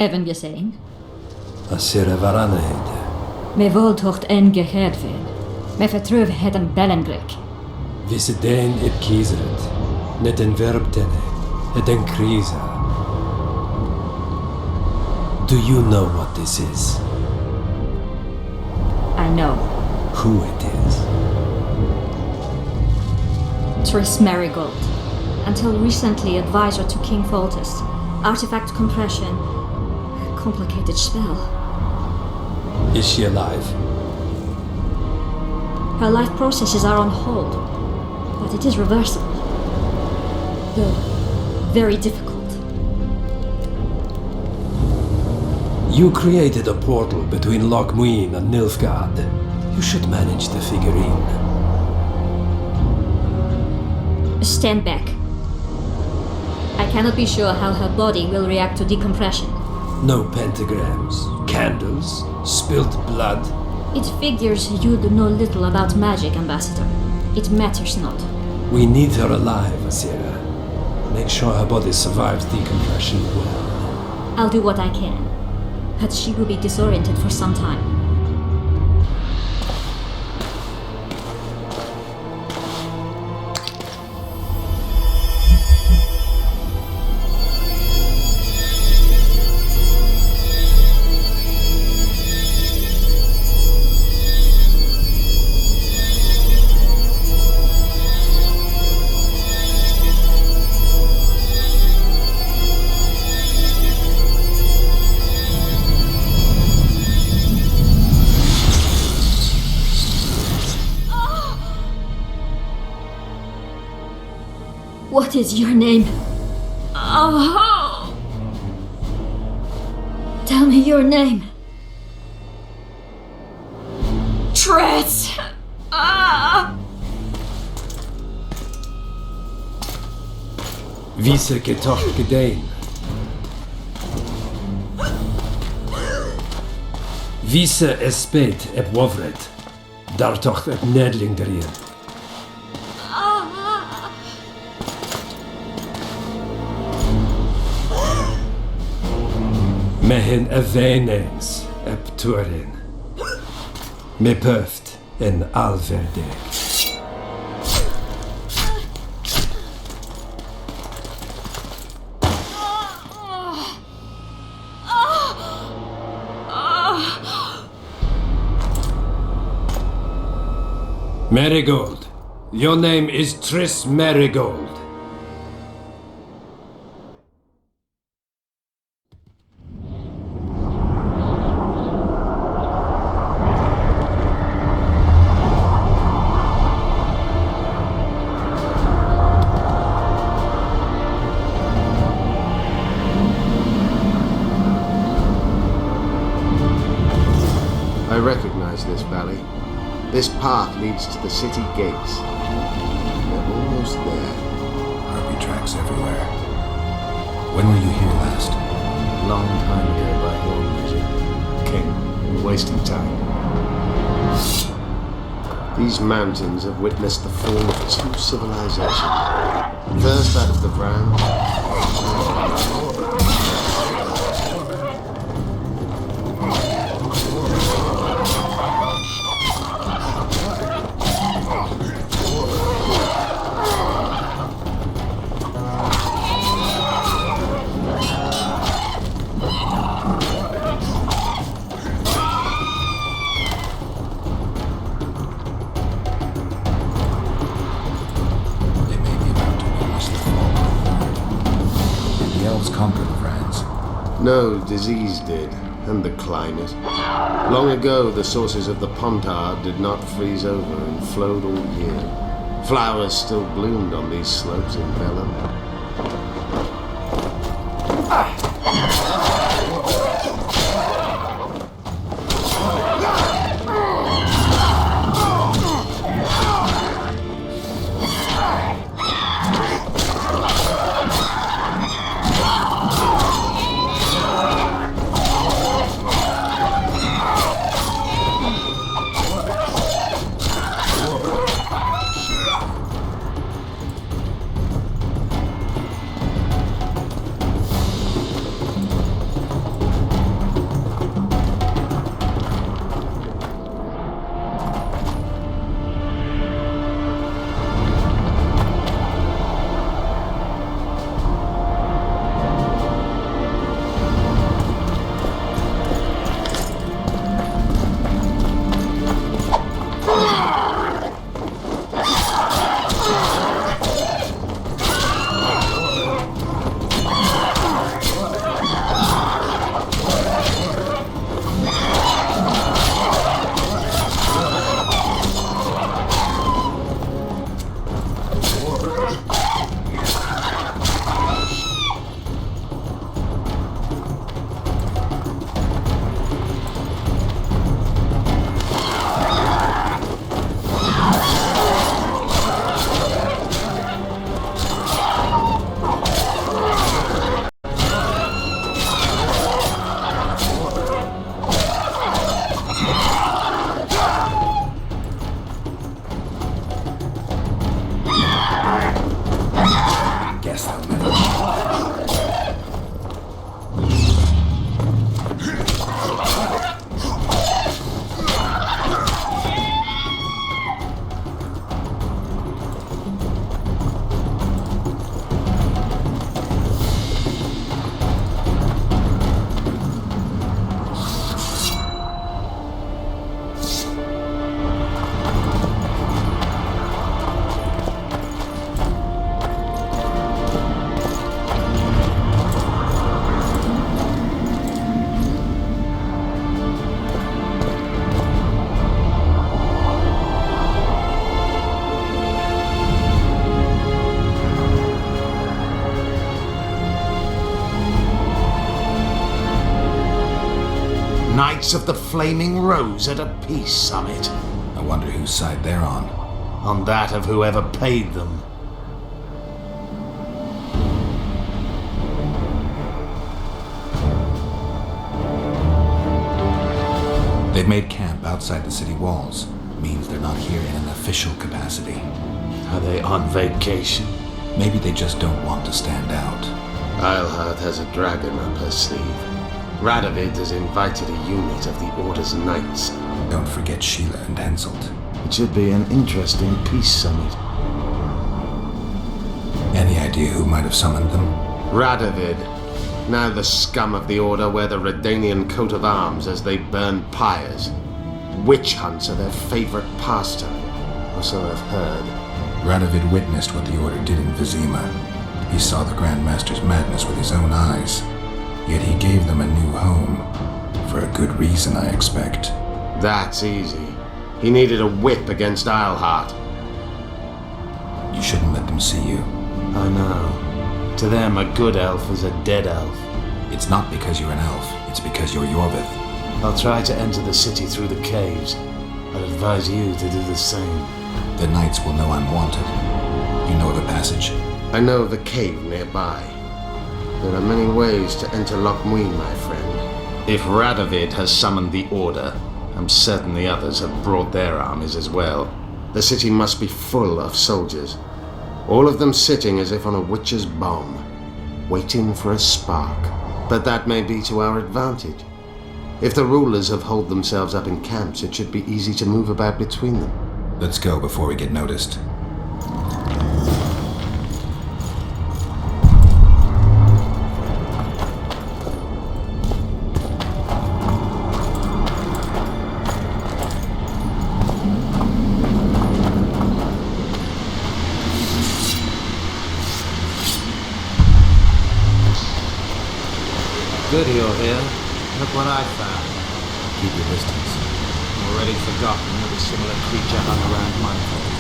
Even gezien. Als er varanheid. Me voltocht en gegeven. Me vertrouw het een bellengluk. Visse den et kiezeret. Net een verb tenne. Het een crise. Do you know what this is? I know. Who it is? Tris Marigold. Until recently advisor to King Foltest. Artifact compression. Complicated spell. Is she alive? Her life processes are on hold. But it is reversible. Though very difficult. You created a portal between Loc Muinne and Nilfgaard. You should manage the figurine. Stand back. I cannot be sure how her body will react to decompression. No pentagrams, candles, spilt blood. It figures you know little about magic, Ambassador. It matters not. We need her alive, Asira. Make sure her body survives decompression well. I'll do what I can. But she will be disoriented for some time. What is your name? Oh! Tell me your name. Tris! Ah! Visse getocht gedeen. Visse espet ep wovret. Daar tocht het nedling erin. Mehen evenings ep turin. Me pöft en alverdeg. Marigold. Your name is Tris Marigold. I recognize this valley. This path leads to the city gates. We're almost there. Harpy tracks everywhere. When were you here last? Long time ago by your measure. King, we're wasting time. These mountains have witnessed the fall of two civilizations. First that of the Vran. Conquered the Vrans. No, disease did, and the climate. Long ago, the sources of the Pontard did not freeze over and flowed all year. Flowers still bloomed on these slopes in Vellum. Knights of the Flaming Rose at a peace summit. I wonder whose side they're on. On that of whoever paid them. They've made camp outside the city walls. Means they're not here in an official capacity. Are they on vacation? Maybe they just don't want to stand out. Eilhart has a dragon up her sleeve. Radovid has invited a unit of the Order's Knights. Don't forget Sheila and Henselt. It should be an interesting peace summit. Any idea who might have summoned them? Radovid. Now the scum of the Order wear the Redanian coat of arms as they burn pyres. Witch hunts are their favorite pastime, or so I've heard. Radovid witnessed what the Order did in Vizima. He saw the Grand Master's madness with his own eyes. Yet he gave them a new home. For a good reason, I expect. That's easy. He needed a whip against Eilhart. You shouldn't let them see you. I know. To them, a good elf is a dead elf. It's not because you're an elf. It's because you're Iorveth. I'll try to enter the city through the caves. I'd advise you to do the same. The knights will know I'm wanted. You know the passage? I know of a cave nearby. There are many ways to enter Loc Muinne, my friend. If Radovid has summoned the Order, I'm certain the others have brought their armies as well. The city must be full of soldiers. All of them sitting as if on a witch's bomb, waiting for a spark. But that may be to our advantage. If the rulers have holed themselves up in camps, it should be easy to move about between them. Let's go before we get noticed. Good you're here. Look what I found. Keep your distance. Already forgotten that a similar creature hung around my place.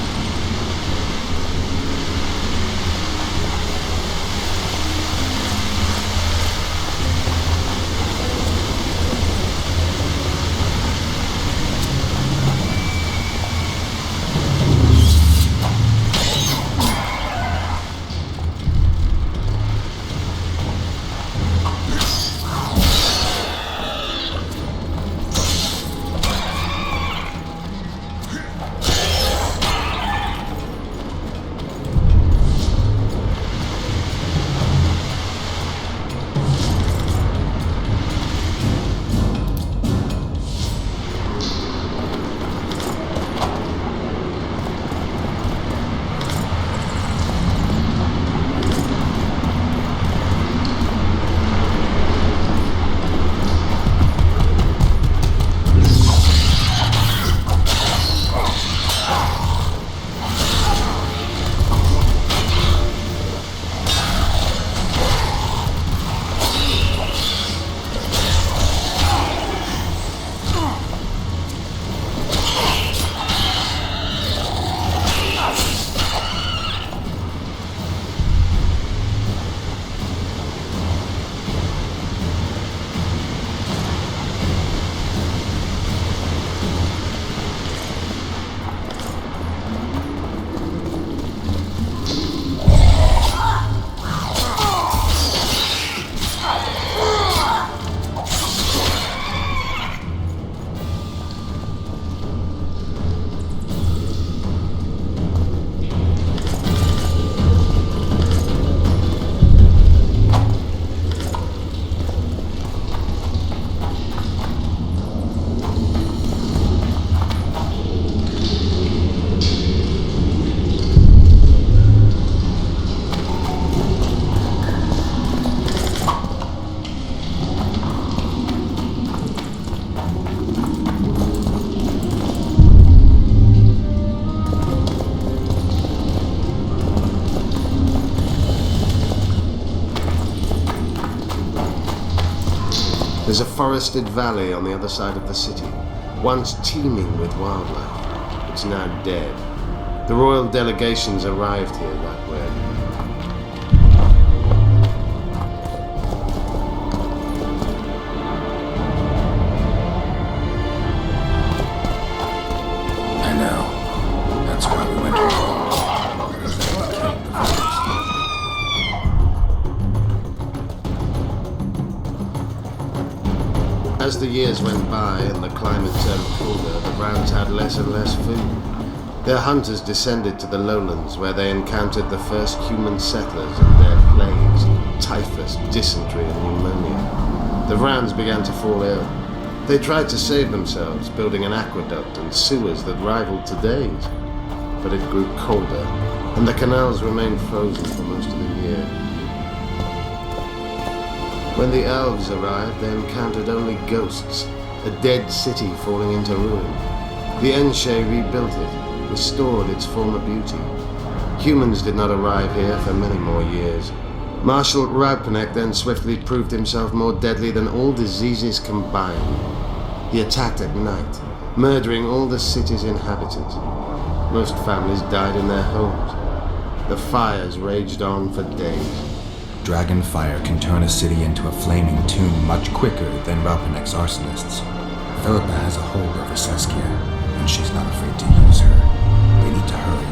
There's a forested valley on the other side of the city, once teeming with wildlife. It's now dead. The royal delegations arrived here that way. years went by and the climate turned colder, the Browns had less and less food. Their hunters descended to the lowlands, where they encountered the first human settlers and their plagues, typhus, dysentery, and pneumonia. The Browns began to fall ill. They tried to save themselves, building an aqueduct and sewers that rivaled today's. But it grew colder, and the canals remained frozen for most of the year. When the elves arrived, they encountered only ghosts, a dead city falling into ruin. The Enshe rebuilt it, restored its former beauty. Humans did not arrive here for many more years. Marshal Raupenek then swiftly proved himself more deadly than all diseases combined. He attacked at night, murdering all the city's inhabitants. Most families died in their homes. The fires raged on for days. Dragon fire can turn a city into a flaming tomb much quicker than Raupenek's arsonists. Philippa has a hold over Saskia, and she's not afraid to use her. They need to hurry.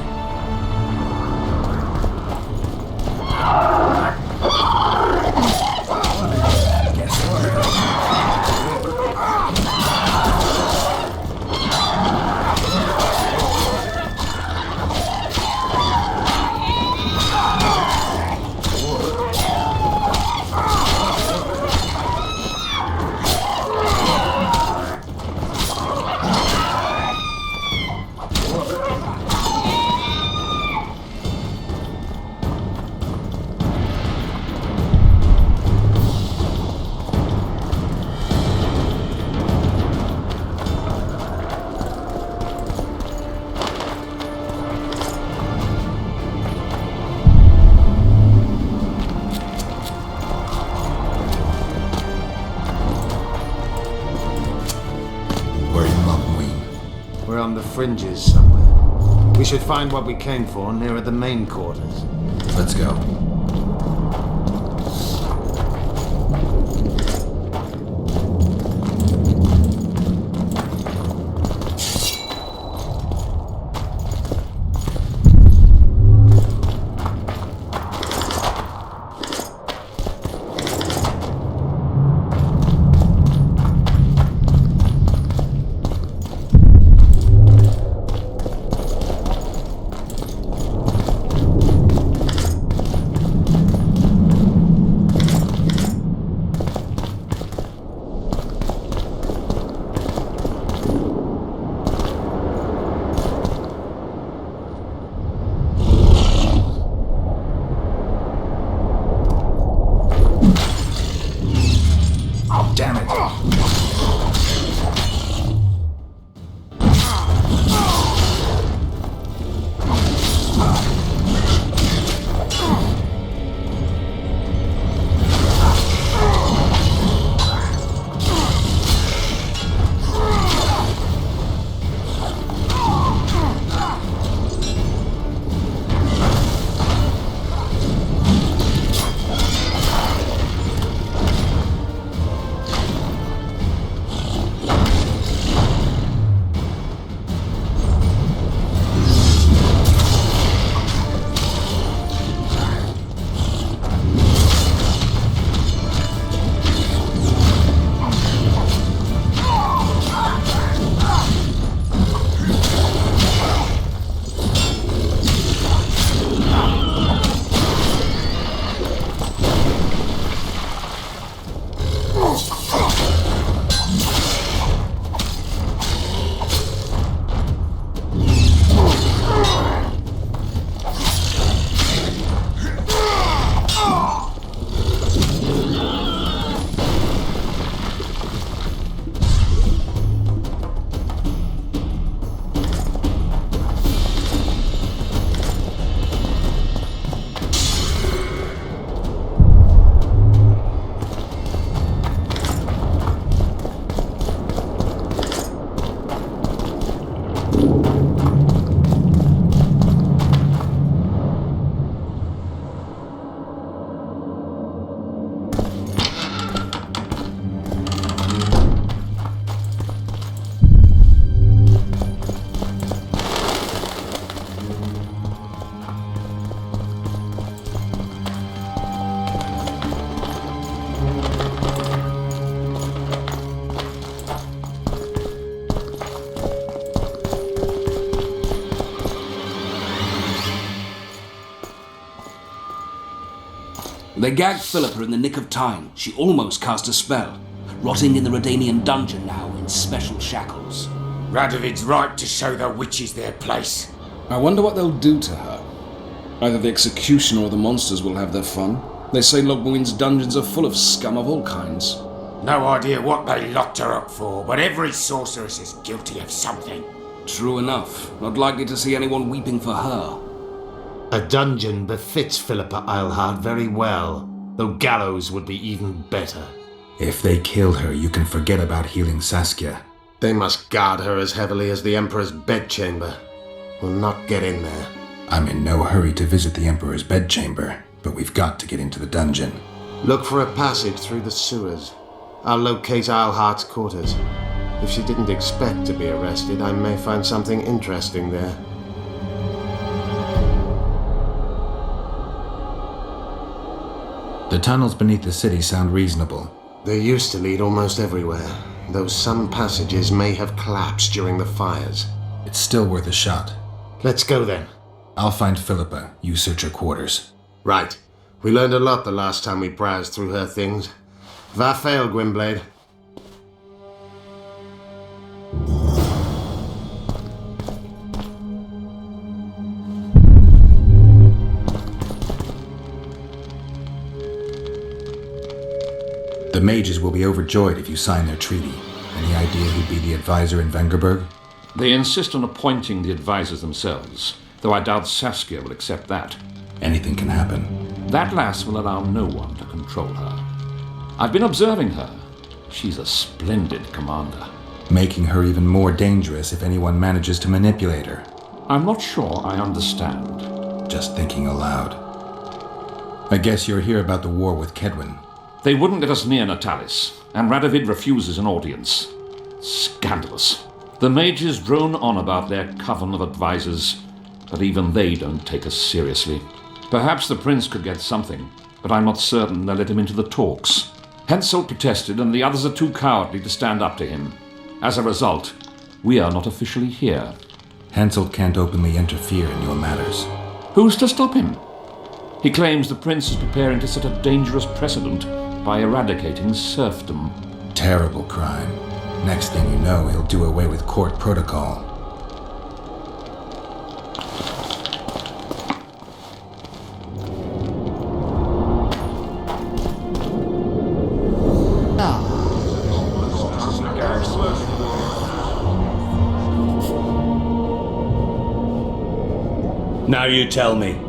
Fringes somewhere. We should find what we came for nearer the main quarters. Let's go. They gagged Philippa in the nick of time. She almost cast a spell. Rotting in the Redanian dungeon now in special shackles. Radovid's right to show the witches their place. I wonder what they'll do to her. Either the executioner or the monsters will have their fun. They say Loc Muinne's dungeons are full of scum of all kinds. No idea what they locked her up for, but every sorceress is guilty of something. True enough. Not likely to see anyone weeping for her. A dungeon befits Philippa Eilhart very well, though gallows would be even better. If they kill her, you can forget about healing Saskia. They must guard her as heavily as the Emperor's bedchamber. We'll not get in there. I'm in no hurry to visit the Emperor's bedchamber, but we've got to get into the dungeon. Look for a passage through the sewers. I'll locate Eilhart's quarters. If she didn't expect to be arrested, I may find something interesting there. The tunnels beneath the city sound reasonable. They used to lead almost everywhere, though some passages may have collapsed during the fires. It's still worth a shot. Let's go then. I'll find Philippa. You search her quarters. Right. We learned a lot the last time we browsed through her things. Va fail, Gwynblade. The mages will be overjoyed if you sign their treaty. Any idea who'd be the advisor in Vengerberg? They insist on appointing the advisors themselves, though I doubt Saskia will accept that. Anything can happen. That lass will allow no one to control her. I've been observing her. She's a splendid commander. Making her even more dangerous if anyone manages to manipulate her. I'm not sure I understand. Just thinking aloud. I guess you're here about the war with Kedwin. They wouldn't let us near Natalis, and Radovid refuses an audience. Scandalous. The mages drone on about their coven of advisors, but even they don't take us seriously. Perhaps the prince could get something, but I'm not certain they'll let him into the talks. Henselt protested, and the others are too cowardly to stand up to him. As a result, we are not officially here. Henselt can't openly interfere in your matters. Who's to stop him? He claims the prince is preparing to set a dangerous precedent by eradicating serfdom. Terrible crime. Next thing you know, he'll do away with court protocol. Now you tell me.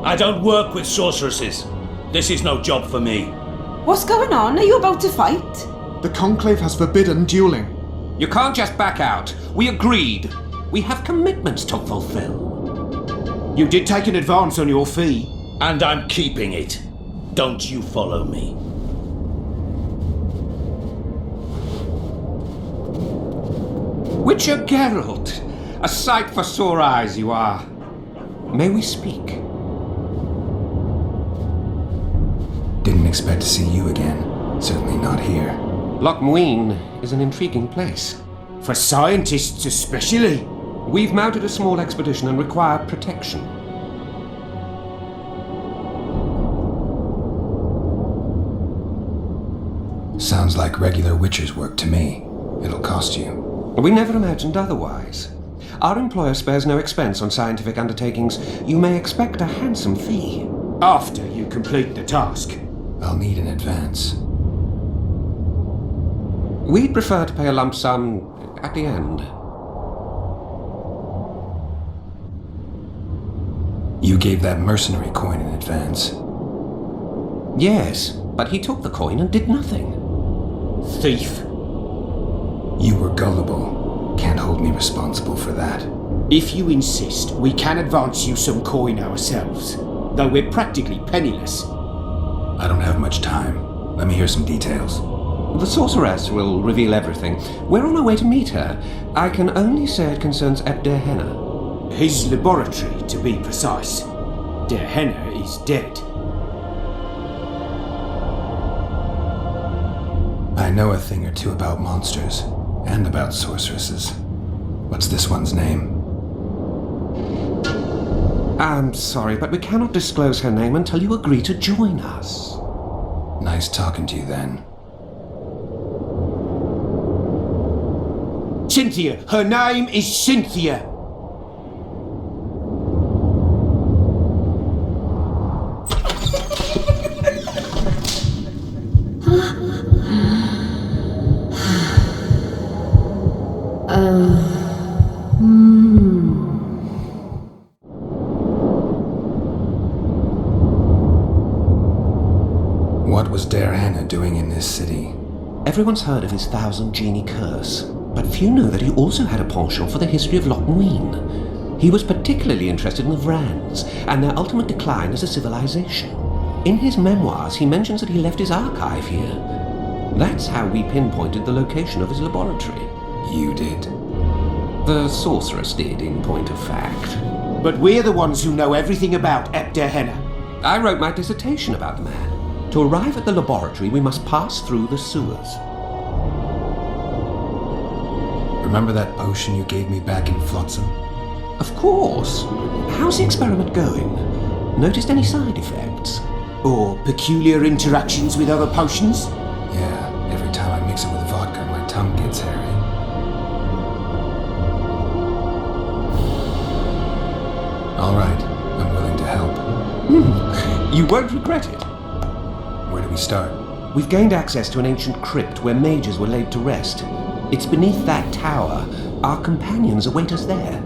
I don't work with sorceresses. This is no job for me. What's going on? Are you about to fight? The Conclave has forbidden dueling. You can't just back out. We agreed. We have commitments to fulfill. You did take an advance on your fee. And I'm keeping it. Don't you follow me. Witcher Geralt. A sight for sore eyes you are. May we speak? Didn't expect to see you again. Certainly not here. Loc Muinne is an intriguing place. For scientists especially. We've mounted a small expedition and require protection. Sounds like regular witcher's work to me. It'll cost you. We never imagined otherwise. Our employer spares no expense on scientific undertakings. You may expect a handsome fee. After you complete the task. I'll need an advance. We'd prefer to pay a lump sum at the end. You gave that mercenary coin in advance. Yes, but he took the coin and did nothing. Thief. You were gullible. Can't hold me responsible for that. If you insist, we can advance you some coin ourselves, though we're practically penniless. I don't have much time. Let me hear some details. The sorceress will reveal everything. We're on our way to meet her. I can only say it concerns Der Henna. His laboratory, to be precise. Der Henna is dead. I know a thing or two about monsters, and about sorceresses. What's this one's name? I'm sorry, but we cannot disclose her name until you agree to join us. Nice talking to you then. Cynthia! Her name is Cynthia! What was Hannah doing in this city? Everyone's heard of his 1,000 genie curse, but few know that he also had a penchant for the history of Loc Muinne. He was particularly interested in the Vrans and their ultimate decline as a civilization. In his memoirs, he mentions that he left his archive here. That's how we pinpointed the location of his laboratory. You did? The sorceress did, in point of fact. But we're the ones who know everything about Hannah. I wrote my dissertation about the man. To arrive at the laboratory, we must pass through the sewers. Remember that potion you gave me back in Flotsam? Of course. How's the experiment going? Noticed any side effects? Or peculiar interactions with other potions? Yeah, every time I mix it with vodka, my tongue gets hairy. All right, I'm willing to help. You won't regret it. Where do we start? We've gained access to an ancient crypt where mages were laid to rest. It's beneath that tower. Our companions await us there.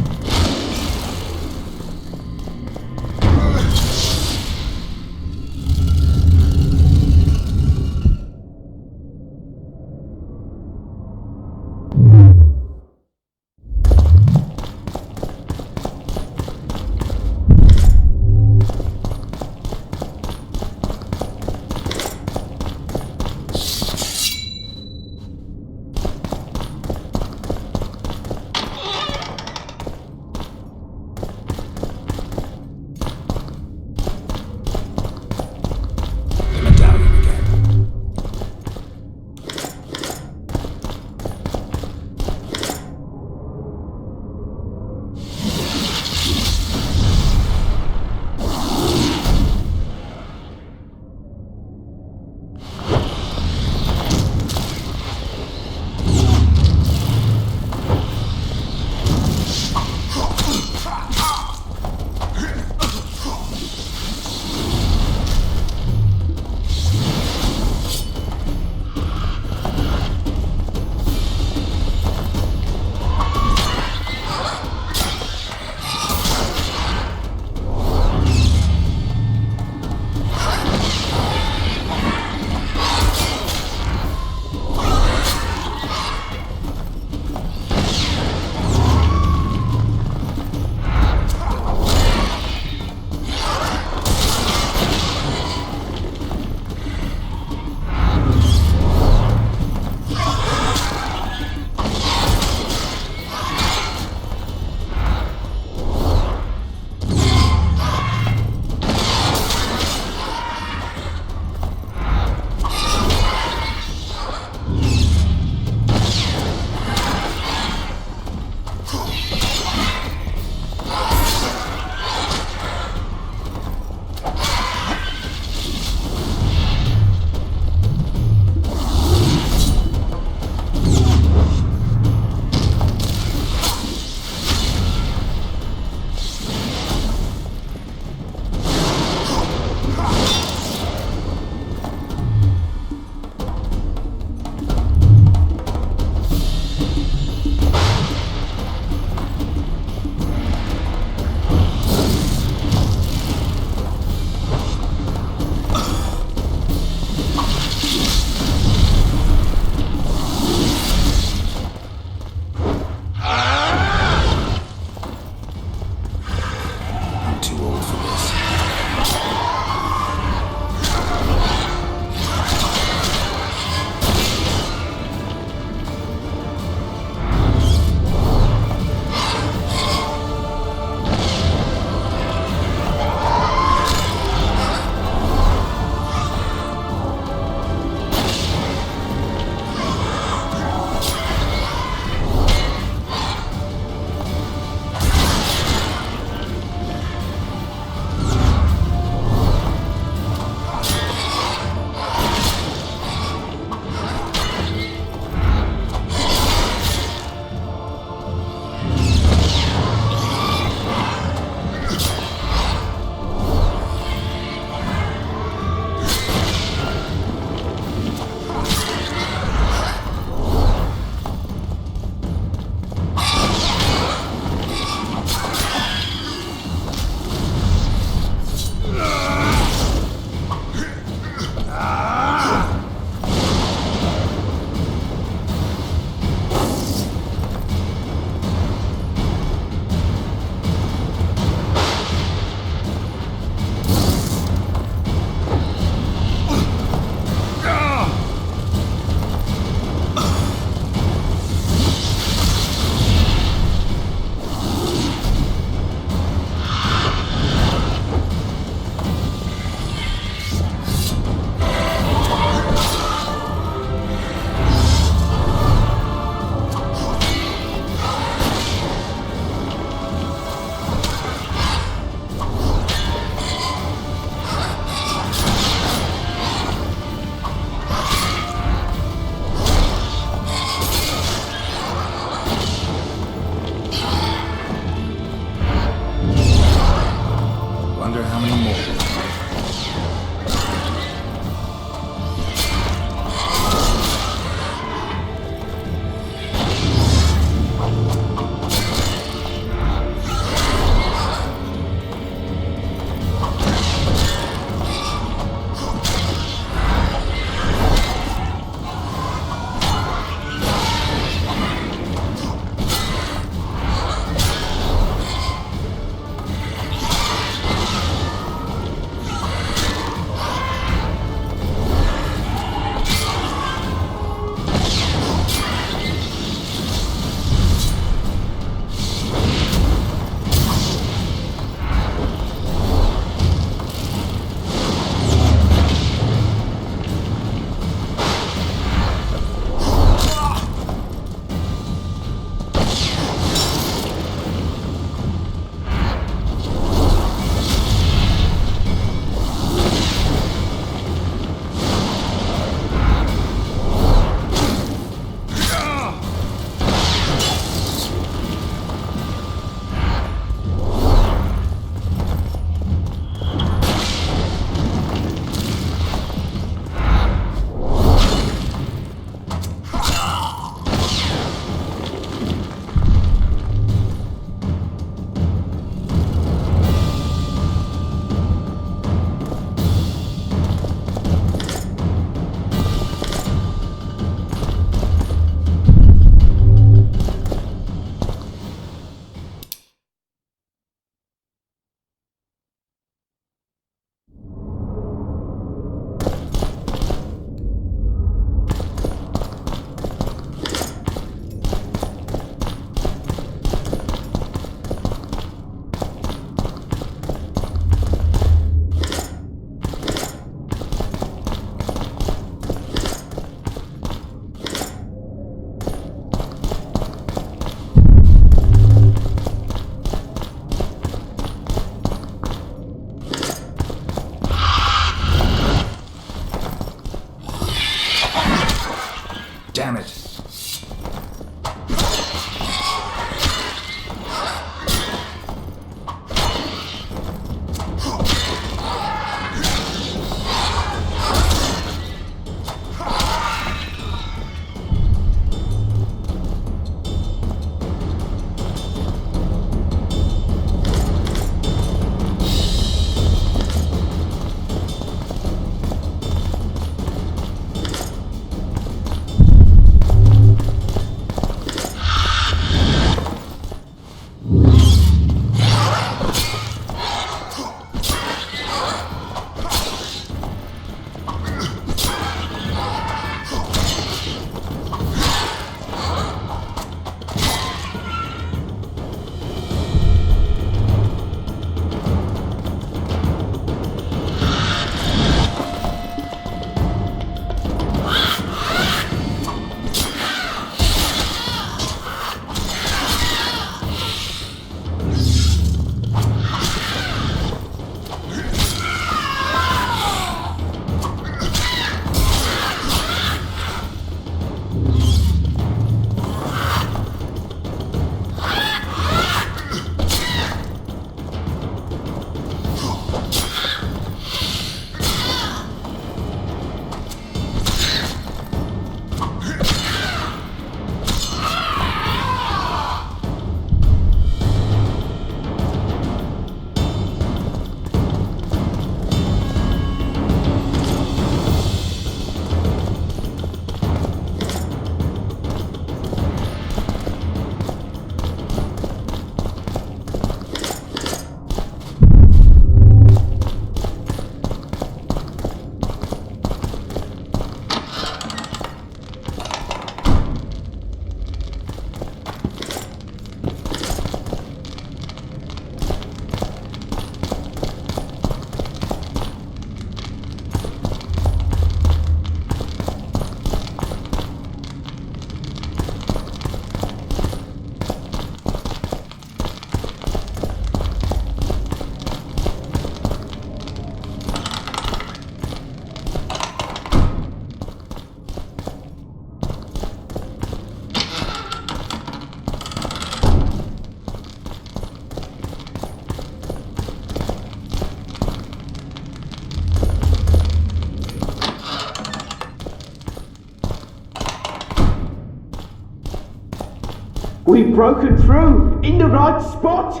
We've broken through! In the right spot!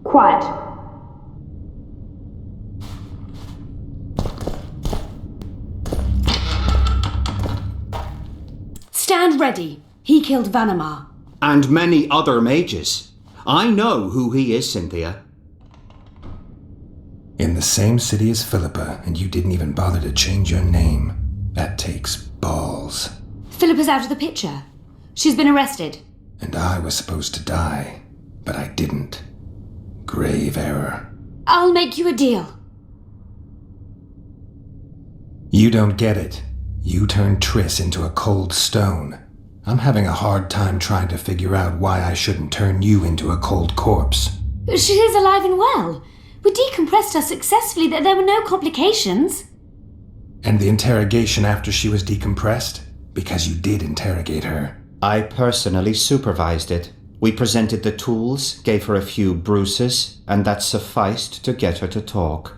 Quiet. Stand ready. He killed Vanamar. And many other mages. I know who he is, Cynthia. In the same city as Philippa, and you didn't even bother to change your name. That takes balls. Philippa's out of the picture. She's been arrested. And I was supposed to die, but I didn't. Grave error. I'll make you a deal. You don't get it. You turned Triss into a cold stone. I'm having a hard time trying to figure out why I shouldn't turn you into a cold corpse. She is alive and well. We decompressed her successfully. There were no complications. And the interrogation after she was decompressed? Because you did interrogate her. I personally supervised it. We presented the tools, gave her a few bruises, and that sufficed to get her to talk.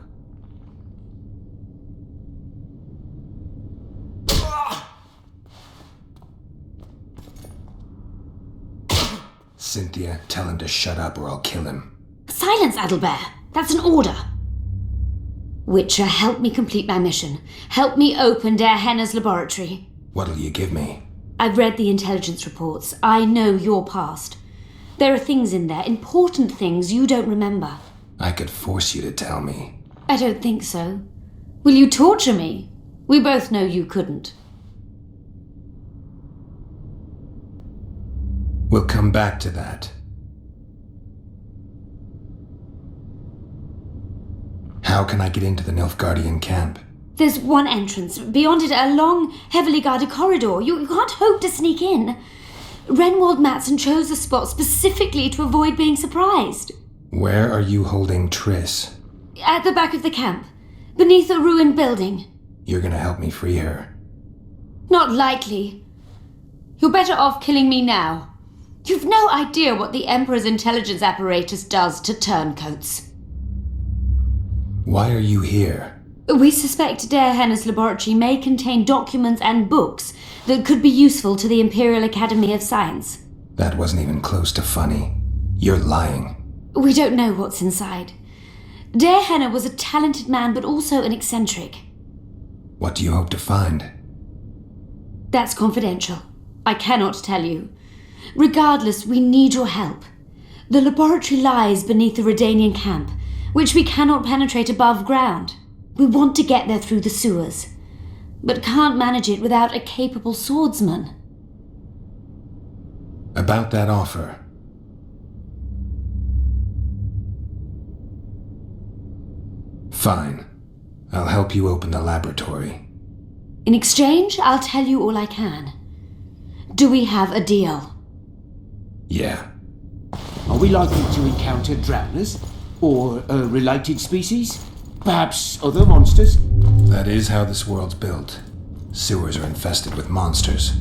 Cynthia, tell him to shut up or I'll kill him. Silence, Adelbert. That's an order. Witcher, help me complete my mission. Help me open Der Henne's laboratory. What'll you give me? I've read the intelligence reports. I know your past. There are things in there, important things you don't remember. I could force you to tell me. I don't think so. Will you torture me? We both know you couldn't. We'll come back to that. How can I get into the Nilfgaardian camp? There's one entrance. Beyond it, a long, heavily guarded corridor. You can't hope to sneak in. Renwald Matson chose the spot specifically to avoid being surprised. Where are you holding Triss? At the back of the camp, beneath a ruined building. You're gonna help me free her? Not likely. You're better off killing me now. You've no idea what the Emperor's intelligence apparatus does to turncoats. Why are you here? We suspect Der Henne's laboratory may contain documents and books that could be useful to the Imperial Academy of Science. That wasn't even close to funny. You're lying. We don't know what's inside. Der Henne was a talented man, but also an eccentric. What do you hope to find? That's confidential. I cannot tell you. Regardless, we need your help. The laboratory lies beneath the Redanian camp, which we cannot penetrate above ground. We want to get there through the sewers, but can't manage it without a capable swordsman. About that offer. Fine. I'll help you open the laboratory. In exchange, I'll tell you all I can. Do we have a deal? Yeah. Are we likely to encounter drowners? Or a related species? Perhaps other monsters? That is how this world's built. Sewers are infested with monsters.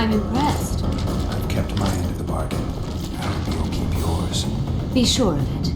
I'm impressed. I've kept my end of the bargain. I hope you'll keep yours. Be sure of it.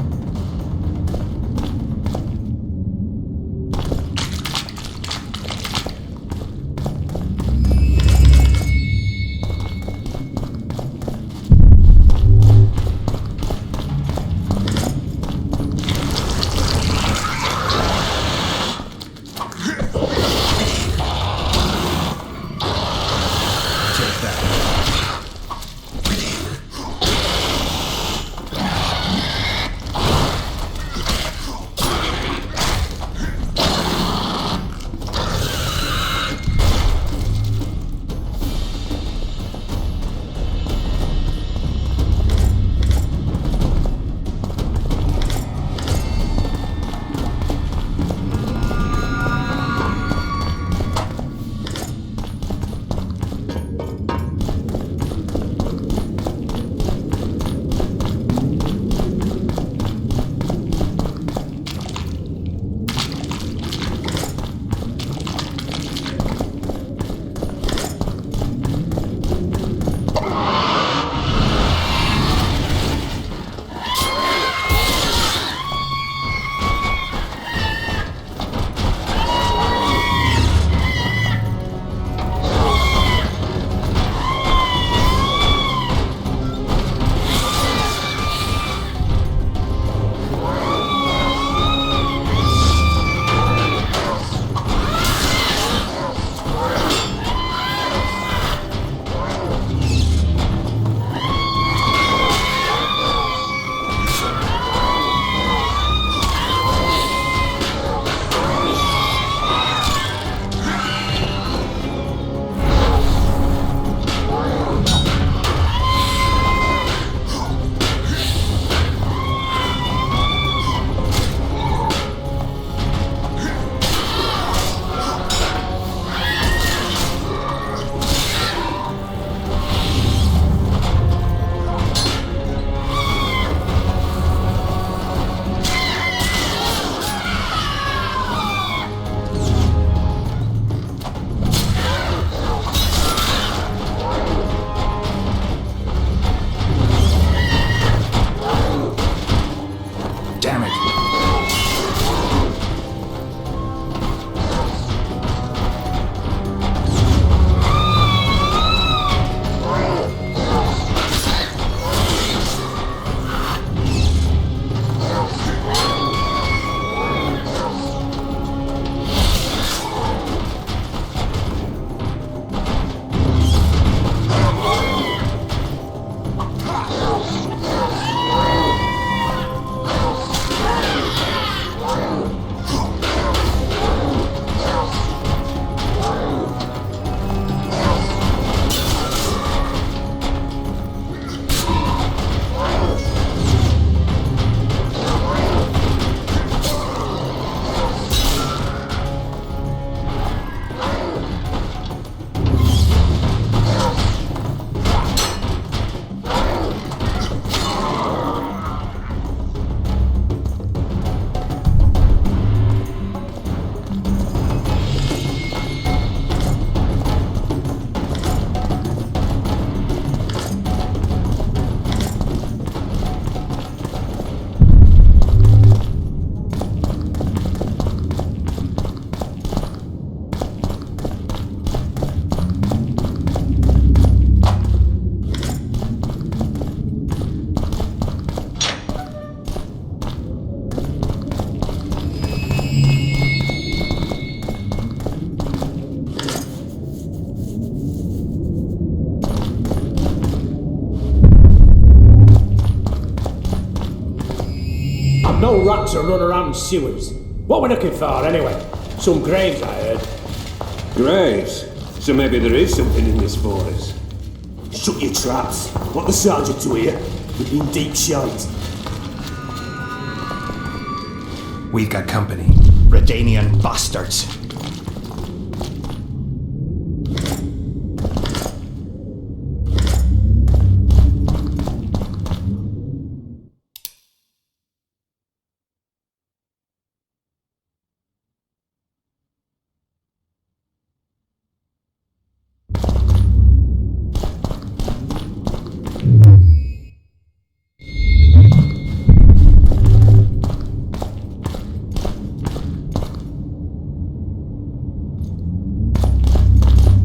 No rats are run around sewers. What we're looking for, anyway? Some graves, I heard. Graves? So maybe there is something in this forest. Shut your traps. Want the sergeant to hear? We've been deep shite. We've got company. Redanian bastards.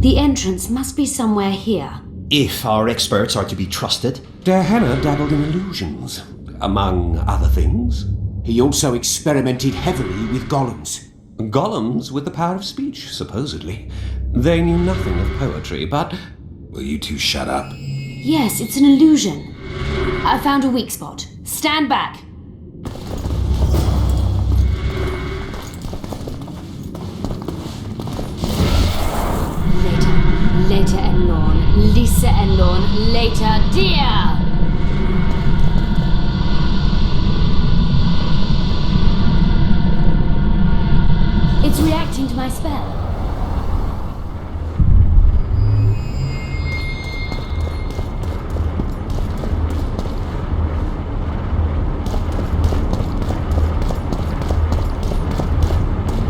The entrance must be somewhere here. If our experts are to be trusted. Dehanna dabbled in illusions, among other things. He also experimented heavily with golems. Golems with the power of speech, supposedly. They knew nothing of poetry, but... Will you two shut up? Yes, it's an illusion. I found a weak spot. Stand back. Later, Elorn. Lisa Elorn. Later, dear! It's reacting to my spell.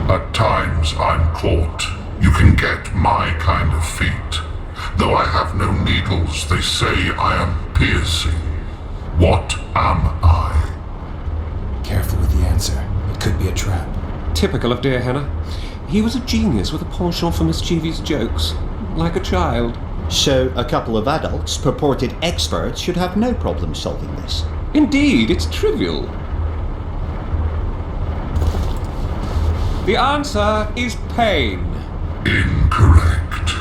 At times I'm caught. You can get my kind of feat. Though I have no needles, they say I am piercing. What am I? Careful with the answer. It could be a trap. Typical of Dehanna. He was a genius with a penchant for mischievous jokes. Like a child. So a couple of adults, purported experts, should have no problem solving this. Indeed, it's trivial. The answer is pain. Incorrect.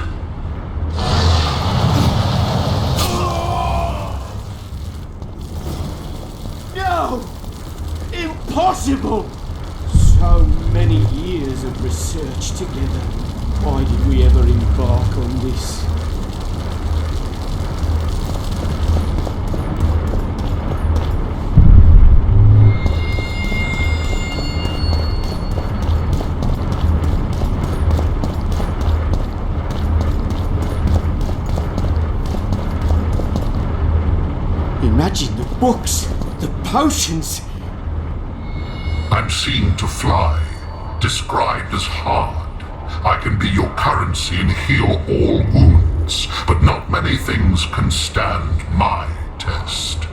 No! Impossible! So many years of research together. Why did we ever embark on this? Imagine the books, the potions. I'm seen to fly, described as hard. I can be your currency and heal all wounds, but not many things can stand my test.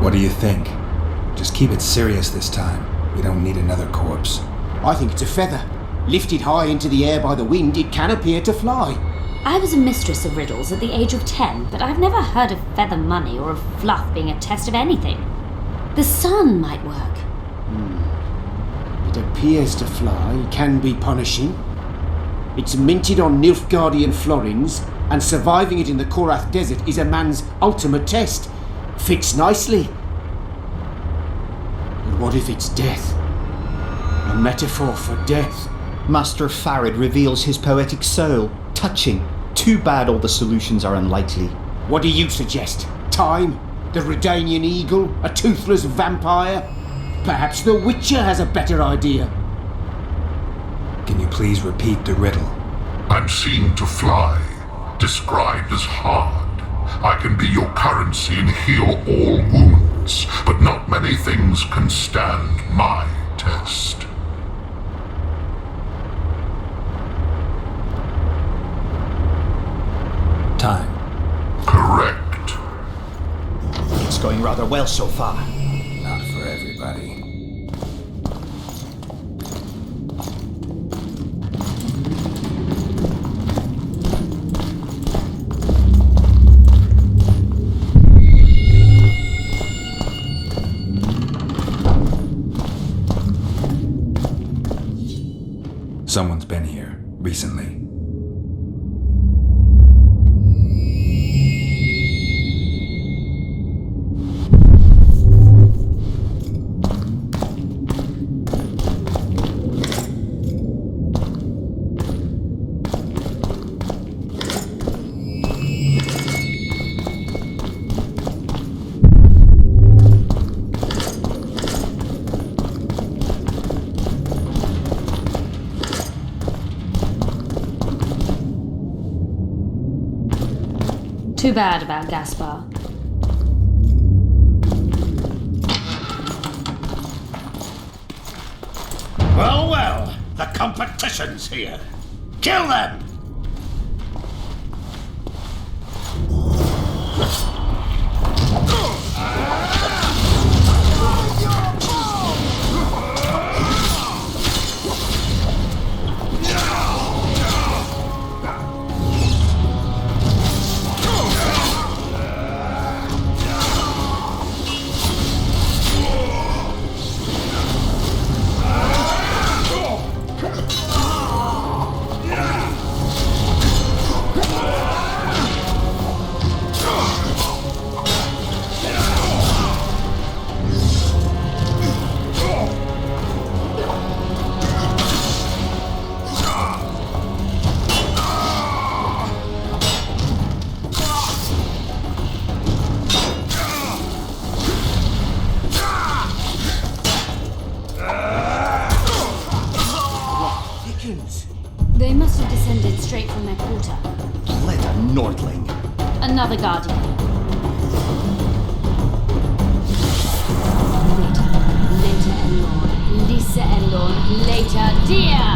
What do you think? Just keep it serious this time. We don't need another corpse. I think it's a feather. Lifted high into the air by the wind, it can appear to fly. I was a mistress of riddles at the age of 10, but I've never heard of feather money or of fluff being a test of anything. The sun might work. It appears to fly, can be punishing. It's minted on Nilfgaardian florins, and surviving it in the Korath Desert is a man's ultimate test. Fits nicely. But what if it's death? A metaphor for death. Master Farid reveals his poetic soul. Touching. Too bad all the solutions are unlikely. What do you suggest? Time? The Redanian eagle? A toothless vampire? Perhaps the Witcher has a better idea. Can you please repeat the riddle? I'm seen to fly, described as hard. I can be your currency and heal all wounds, but not many things can stand my test. Time. Correct. It's going rather well so far. Not for everybody. Someone's been here recently. Too bad about Gaspar. Well, well, the competition's here. Kill them! straight from their quarter. Let a Nordling. Another guardian. Later, Elorn. Lisa Elorn. Later, dear!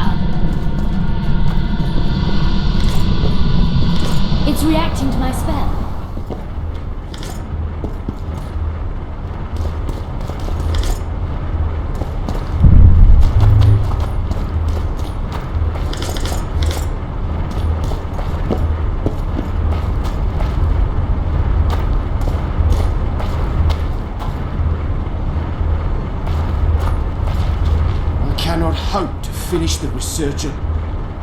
It's reacting to my spell. Hope to finish the researcher.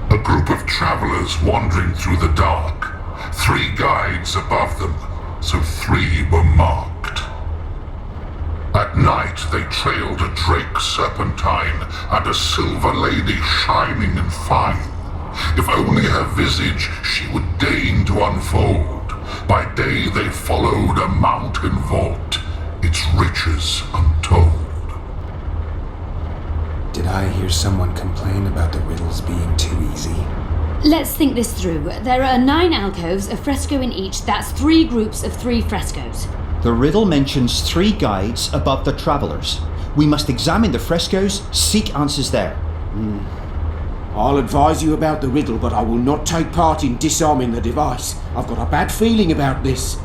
A group of travelers wandering through the dark. 3 guides above them, so 3 were marked. At night they trailed a drake serpentine and a silver lady shining and fine. If only her visage she would deign to unfold. By day they followed a mountain vault, its riches untold. Did I hear someone complain about the riddles being too easy? Let's think this through. There are 9 alcoves, a fresco in each. That's 3 groups of 3 frescoes. The riddle mentions 3 guides above the travelers. We must examine the frescoes, seek answers there. I'll advise you about the riddle, but I will not take part in disarming the device. I've got a bad feeling about this.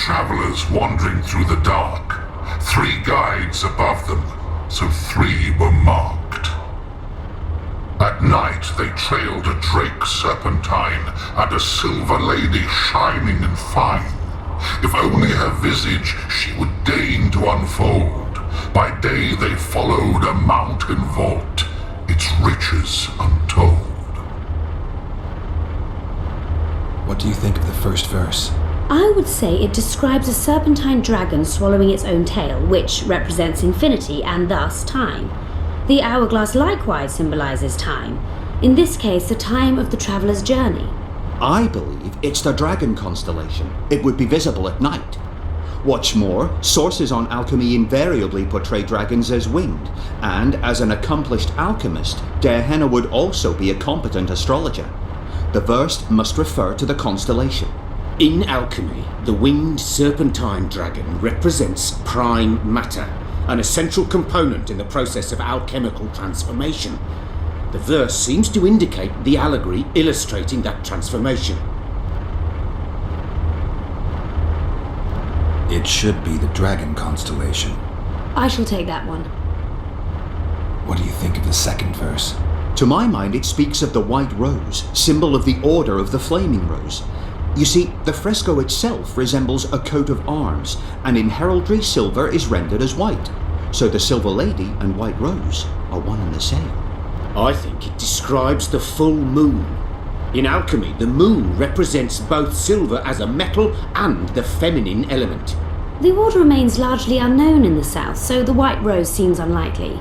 travelers wandering through the dark. 3 guides above them, so 3 were marked. At night they trailed a drake serpentine and a silver lady shining and fine. If only her visage she would deign to unfold. By day they followed a mountain vault, its riches untold. What do you think of the first verse? I would say it describes a serpentine dragon swallowing its own tail, which represents infinity and thus time. The hourglass likewise symbolizes time, in this case the time of the traveller's journey. I believe it's the dragon constellation. It would be visible at night. What's more, sources on alchemy invariably portray dragons as winged, and as an accomplished alchemist, Dehenna would also be a competent astrologer. The verse must refer to the constellation. In alchemy, the winged serpentine dragon represents prime matter, an essential component in the process of alchemical transformation. The verse seems to indicate the allegory illustrating that transformation. It should be the dragon constellation. I shall take that one. What do you think of the second verse? To my mind, it speaks of the white rose, symbol of the Order of the Flaming Rose. You see, the fresco itself resembles a coat of arms, and in heraldry silver is rendered as white. So the Silver Lady and White Rose are one and the same. I think it describes the full moon. In alchemy, the moon represents both silver as a metal and the feminine element. The order remains largely unknown in the south, so the White Rose seems unlikely.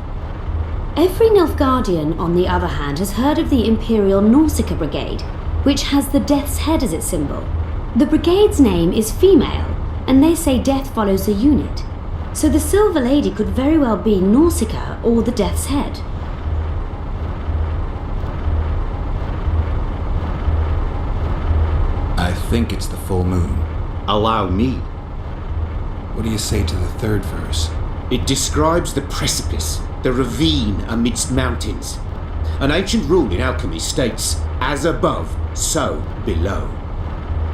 Every Nilfgaardian, on the other hand, has heard of the Imperial Nausicaa Brigade, which has the Death's Head as its symbol. The brigade's name is female, and they say death follows the unit. So the Silver Lady could very well be Nausicaa or the Death's Head. I think it's the full moon. Allow me. What do you say to the third verse? It describes the precipice, the ravine amidst mountains. An ancient rule in alchemy states, as above, so below.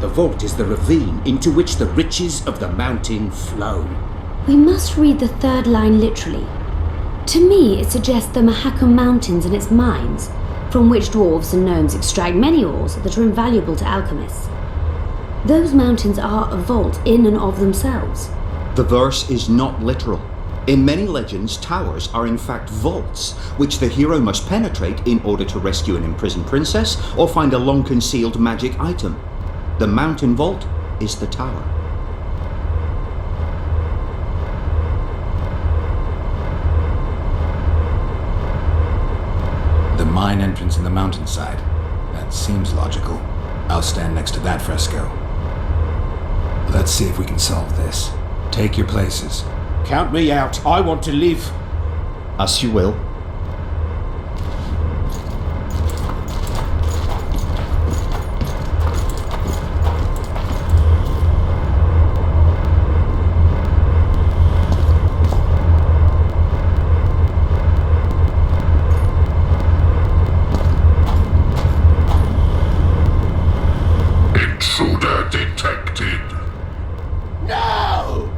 The vault is the ravine into which the riches of the mountain flow. We must read the third line literally. To me, it suggests the Mahakam Mountains and its mines, from which dwarves and gnomes extract many ores that are invaluable to alchemists. Those mountains are a vault in and of themselves. The verse is not literal. In many legends, towers are in fact vaults, which the hero must penetrate in order to rescue an imprisoned princess or find a long-concealed magic item. The mountain vault is the tower. The mine entrance in the mountainside. That seems logical. I'll stand next to that fresco. Let's see if we can solve this. Take your places. Count me out. I want to live. As you will. Intruder detected. No!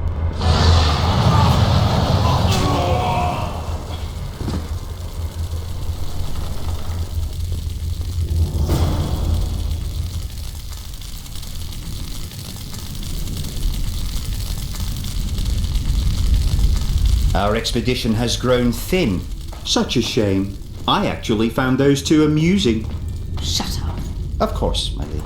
Our expedition has grown thin. Such a shame. I actually found those two amusing. Shut up. Of course, my lady.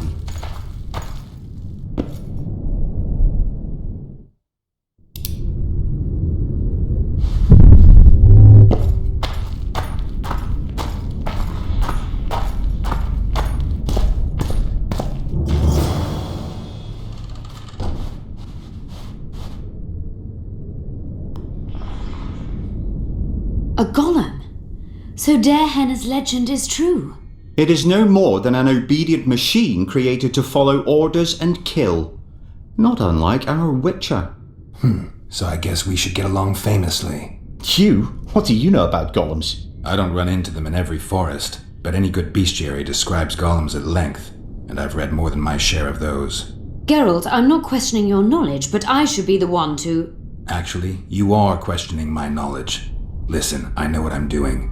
A golem. So Darehenna's legend is true. It is no more than an obedient machine created to follow orders and kill. Not unlike our Witcher. So I guess we should get along famously. You? What do you know about golems? I don't run into them in every forest, but any good bestiary describes golems at length, and I've read more than my share of those. Geralt, I'm not questioning your knowledge, but I should be the one to... Actually, you are questioning my knowledge. Listen, I know what I'm doing.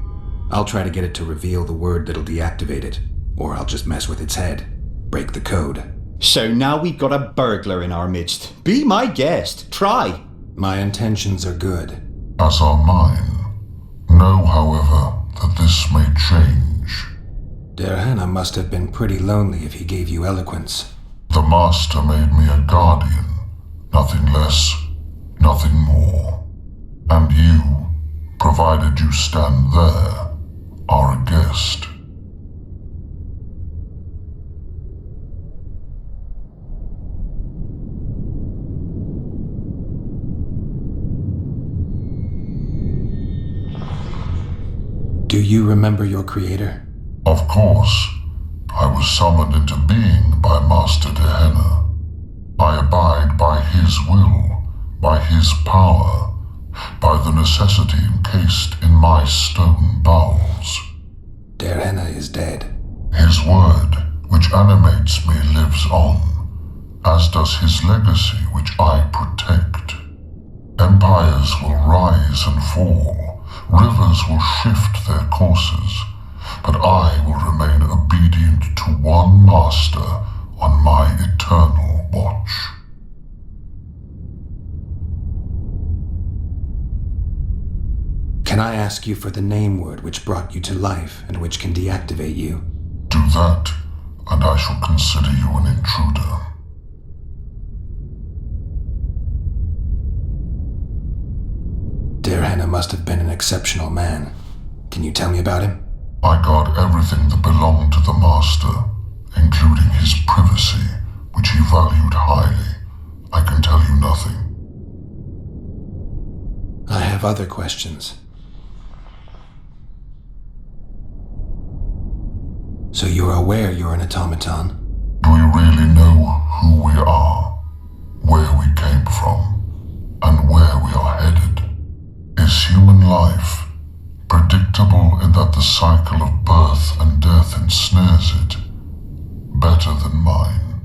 I'll try to get it to reveal the word that'll deactivate it, or I'll just mess with its head. Break the code. So now we've got a burglar in our midst. Be my guest. Try. My intentions are good. As are mine. Know, however, that this may change. Darehenna must have been pretty lonely if he gave you eloquence. The Master made me a guardian. Nothing less, nothing more. And you, provided you stand there, are a guest. Do you remember your creator? Of course. I was summoned into being by Master Darehenna. I abide by his will, by his power, by the necessity encased in my stone bowels. Derhenna is dead. His word, which animates me, lives on, as does his legacy, which I protect. Empires will rise and fall, rivers will shift their courses, but I will remain obedient to one master on my eternal watch. Can I ask you for the name word which brought you to life and which can deactivate you? Do that, and I shall consider you an intruder. Derhenna must have been an exceptional man. Can you tell me about him? I guard everything that belonged to the Master, including his privacy, which he valued highly. I can tell you nothing. I have other questions. So you're aware you're an automaton? Do we really know who we are, where we came from, and where we are headed? Is human life predictable in that the cycle of birth and death ensnares it, better than mine?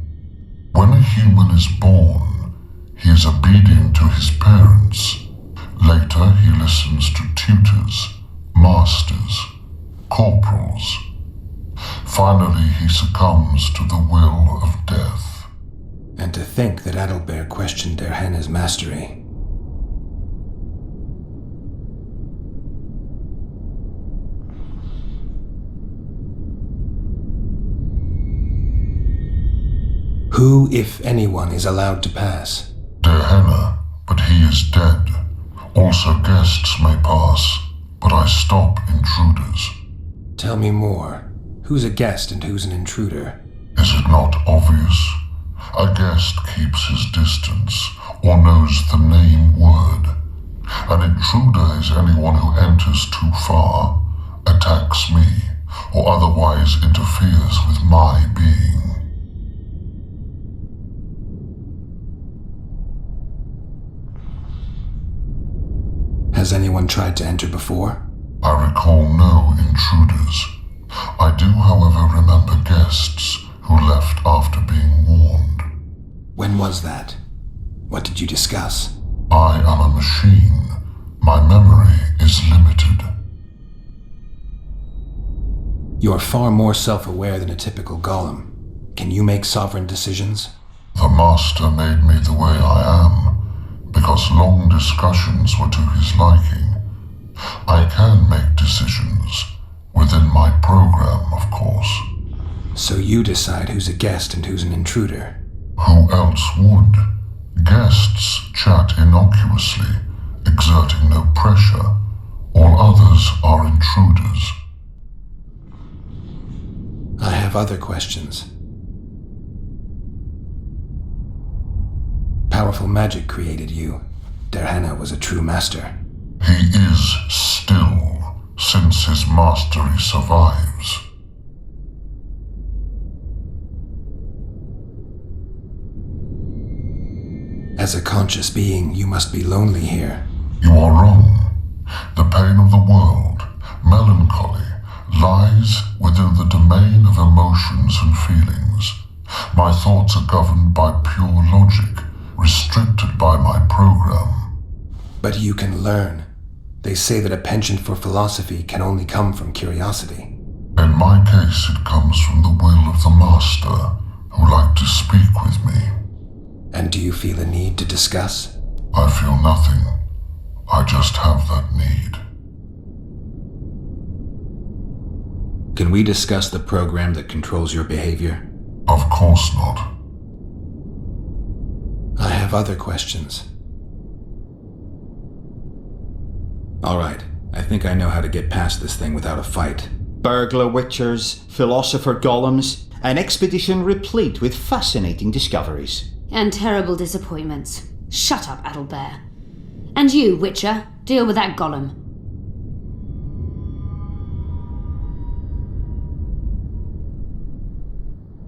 When a human is born, he is obedient to his parents. Later he listens to tutors, masters, corporals. Finally he succumbs to the will of death. And to think that Adalbert questioned Derhenna's mastery. Who, if anyone, is allowed to pass? Derhenna, but he is dead. Also guests may pass, but I stop intruders. Tell me more. Who's a guest and who's an intruder? Is it not obvious? A guest keeps his distance, or knows the name word. An intruder is anyone who enters too far, attacks me, or otherwise interferes with my being. Has anyone tried to enter before? I recall no intruders. I do, however, remember guests who left after being warned. When was that? What did you discuss? I am a machine. My memory is limited. You're far more self-aware than a typical golem. Can you make sovereign decisions? The Master made me the way I am, because long discussions were to his liking. I can make decisions, within my program, of course. So you decide who's a guest and who's an intruder? Who else would? Guests chat innocuously, exerting no pressure. All others are intruders. I have other questions. Powerful magic created you. Derhenna was a true master. He is still, since his mastery survives. As a conscious being, you must be lonely here. You are wrong. The pain of the world, melancholy, lies within the domain of emotions and feelings. My thoughts are governed by pure logic, restricted by my program. But you can learn. They say that a penchant for philosophy can only come from curiosity. In my case, it comes from the will of the Master, who liked to speak with me. And do you feel a need to discuss? I feel nothing. I just have that need. Can we discuss the program that controls your behavior? Of course not. I have other questions. All right, I think I know how to get past this thing without a fight. Burglar witchers, philosopher golems, an expedition replete with fascinating discoveries. And terrible disappointments. Shut up, Adalbert. And you, Witcher, deal with that golem.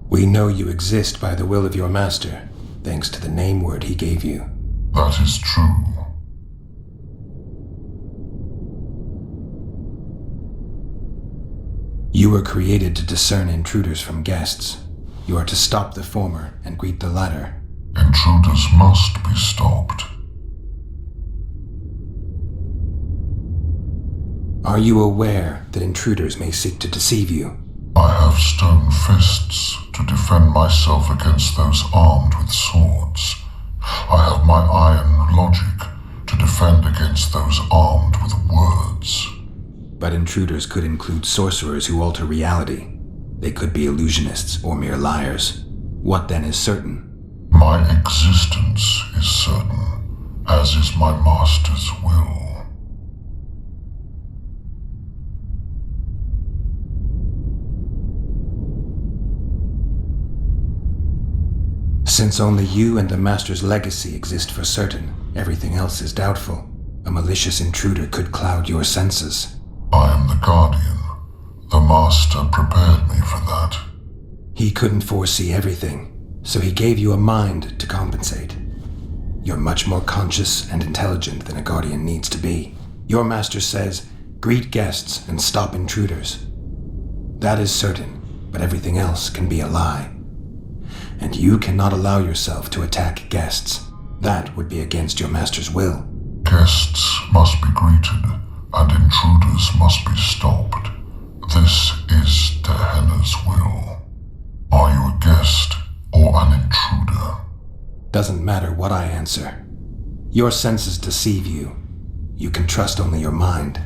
We know you exist by the will of your master. thanks to the name word he gave you. That is true. You were created to discern intruders from guests. You are to stop the former and greet the latter. Intruders must be stopped. Are you aware that intruders may seek to deceive you? I have stone fists to defend myself against those armed with swords. I have my iron logic to defend against those armed with words. But intruders could include sorcerers who alter reality. They could be illusionists or mere liars. What then is certain? My existence is certain, as is my master's will. Since only you and the Master's legacy exist for certain, everything else is doubtful. A malicious intruder could cloud your senses. I am the Guardian. The Master prepared me for that. He couldn't foresee everything, so he gave you a mind to compensate. You're much more conscious and intelligent than a Guardian needs to be. Your Master says, greet guests and stop intruders. That is certain, but everything else can be a lie. And you cannot allow yourself to attack guests. That would be against your Master's will. Guests must be greeted, and intruders must be stopped. This is Tehenna's will. Are you a guest or an intruder? Doesn't matter what I answer. Your senses deceive you. You can trust only your mind.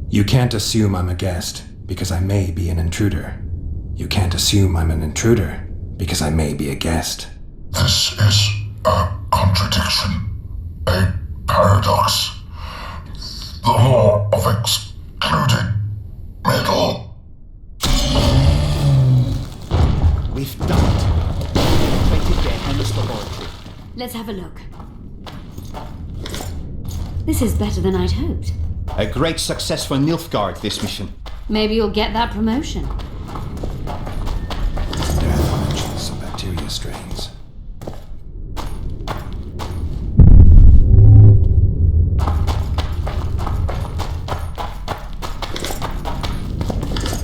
You can't assume I'm a guest, because I may be an intruder. You can't assume I'm an intruder, because I may be a guest. This is a contradiction, a paradox. The law of excluded middle. We've done it. Infected death in this laboratory. Let's have a look. This is better than I'd hoped. A great success for Nilfgaard, this mission. Maybe you'll get that promotion. Some bacteria strains.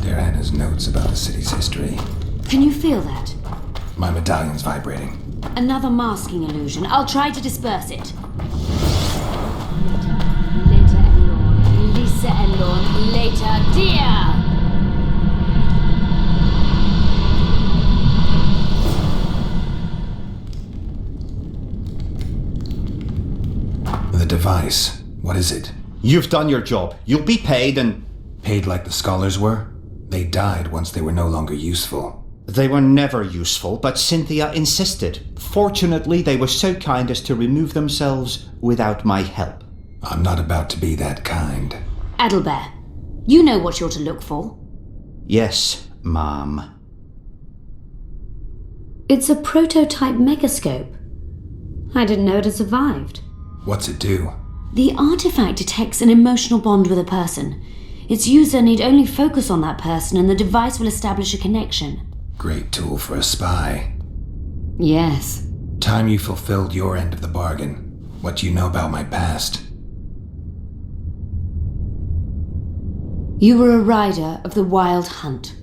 Diana's notes about the city's history. Can you feel that? My medallion's vibrating. Another masking illusion. I'll try to disperse it. Lisa Elorn, later, dear! The device. What is it? You've done your job. You'll be paid and... Paid like the scholars were? They died once they were no longer useful. They were never useful, but Cynthia insisted. Fortunately, they were so kind as to remove themselves without my help. I'm not about to be that kind. Adelbert, you know what you're to look for. Yes, Ma'am. It's a prototype megascope. I didn't know it had survived. What's it do? The artifact detects an emotional bond with a person. Its user need only focus on that person and the device will establish a connection. Great tool for a spy. Yes. Time you fulfilled your end of the bargain. What do you know about my past? You were a rider of the Wild Hunt.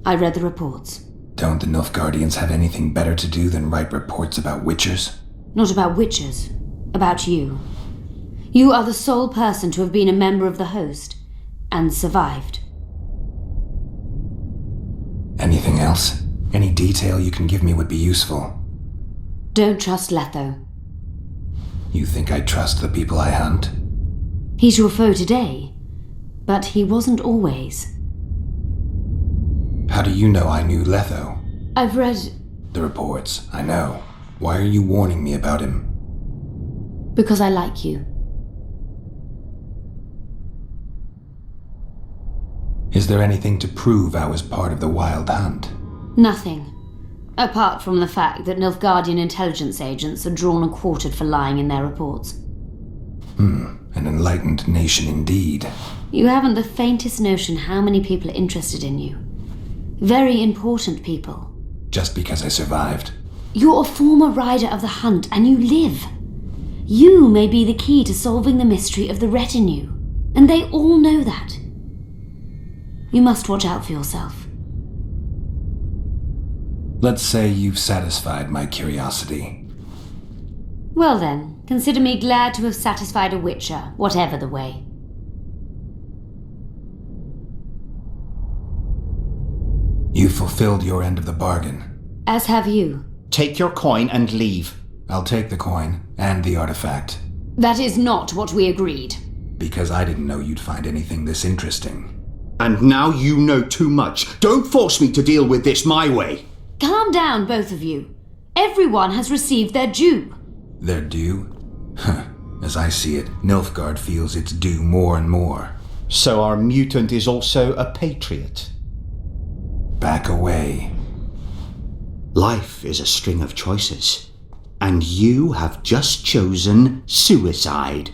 I read the reports. Don't the Nilfgaardians have anything better to do than write reports about witchers? Not about witchers. About you. You are the sole person to have been a member of the host, and survived. Anything else? Any detail you can give me would be useful. Don't trust Letho. You think I trust the people I hunt? He's your foe today, but he wasn't always. How do you know I knew Letho? I've read... The reports, I know. Why are you warning me about him? Because I like you. Is there anything to prove I was part of the Wild Hunt? Nothing. Apart from the fact that Nilfgaardian intelligence agents are drawn and quartered for lying in their reports. An enlightened nation indeed. You haven't the faintest notion how many people are interested in you. Very important people. Just because I survived? You're a former rider of the hunt, and you live. You may be the key to solving the mystery of the retinue, and they all know that. You must watch out for yourself. Let's say you've satisfied my curiosity. Well then, consider me glad to have satisfied a witcher, whatever the way. You fulfilled your end of the bargain. As have you. Take your coin and leave. I'll take the coin and the artifact. That is not what we agreed. Because I didn't know you'd find anything this interesting. And now you know too much. Don't force me to deal with this my way. Calm down, both of you. Everyone has received their due. Their due? As I see it, Nilfgaard feels its due more and more. So our mutant is also a patriot. Back away. Life is a string of choices. And you have just chosen suicide.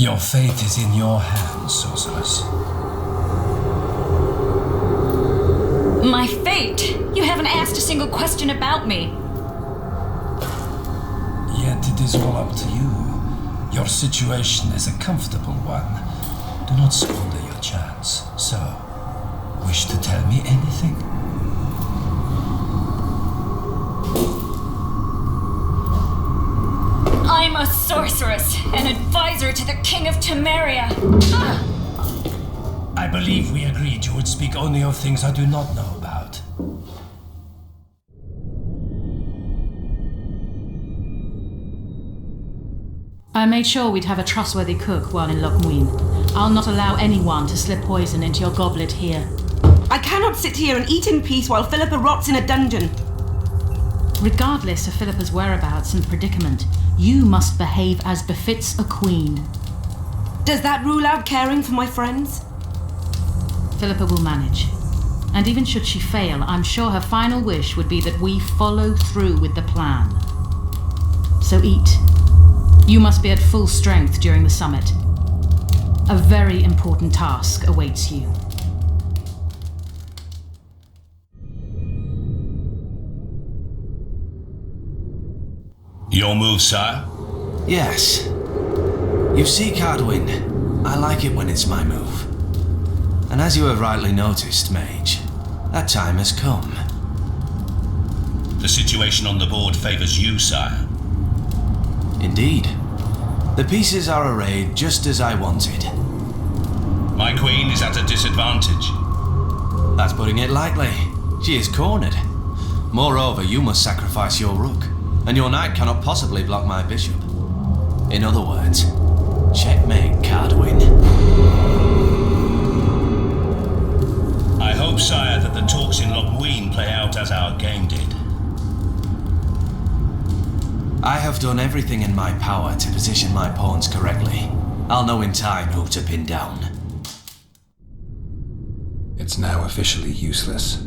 Your fate is in your hands, sorceress. My fate? You haven't asked a single question about me. Yet it is all up to you. Your situation is a comfortable one. Do not squander your chance. So, wish to tell me anything? I'm a sorceress, an advisor to the King of Temeria. I believe we agreed you would speak only of things I do not know about. I made sure we'd have a trustworthy cook while in Loc Muinne. I'll not allow anyone to slip poison into your goblet here. I cannot sit here and eat in peace while Philippa rots in a dungeon. Regardless of Philippa's whereabouts and predicament, you must behave as befits a queen. Does that rule out caring for my friends? Philippa will manage. And even should she fail, I'm sure her final wish would be that we follow through with the plan. So eat. You must be at full strength during the summit. A very important task awaits you. Your move, sire? Yes. You see, Cadwyn, I like it when it's my move. And as you have rightly noticed, Mage, that time has come. The situation on the board favors you, sire. Indeed. The pieces are arrayed just as I wanted. My queen is at a disadvantage. That's putting it lightly. She is cornered. Moreover, you must sacrifice your rook, and your knight cannot possibly block my bishop. In other words, checkmate, Cadwyn. I hope, sire, that the talks in Loc Muinne play out as our game did. I have done everything in my power to position my pawns correctly. I'll know in time who to pin down. It's now officially useless.